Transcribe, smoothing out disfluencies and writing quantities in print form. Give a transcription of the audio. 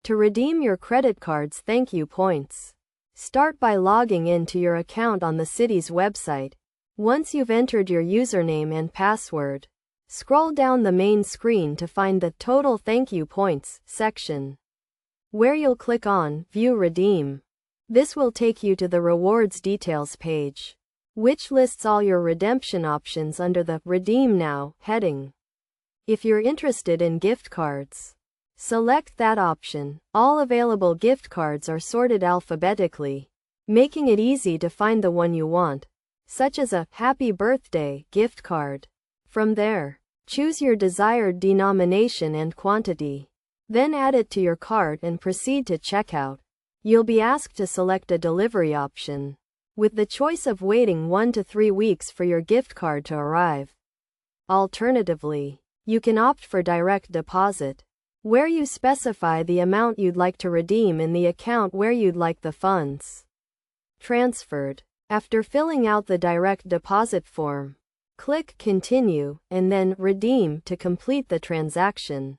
To redeem your credit card's ThankYou points, start by logging in to your account on the Citi's website. Once you've entered your username and password, scroll down the main screen to find the Total ThankYou Points section, where you'll click on View Redeem. This will take you to the Rewards Details page, which lists all your redemption options under the Redeem Now heading. If you're interested in gift cards, select that option. All available gift cards are sorted alphabetically, making it easy to find the one you want, such as a Happy Birthday gift card. From there, choose your desired denomination and quantity. Then add it to your cart and proceed to checkout. You'll be asked to select a delivery option, with the choice of waiting 1 to 3 weeks for your gift card to arrive. Alternatively, you can opt for direct deposit, where you specify the amount you'd like to redeem in the account where you'd like the funds transferred. After filling out the direct deposit form, click Continue, and then Redeem to complete the transaction.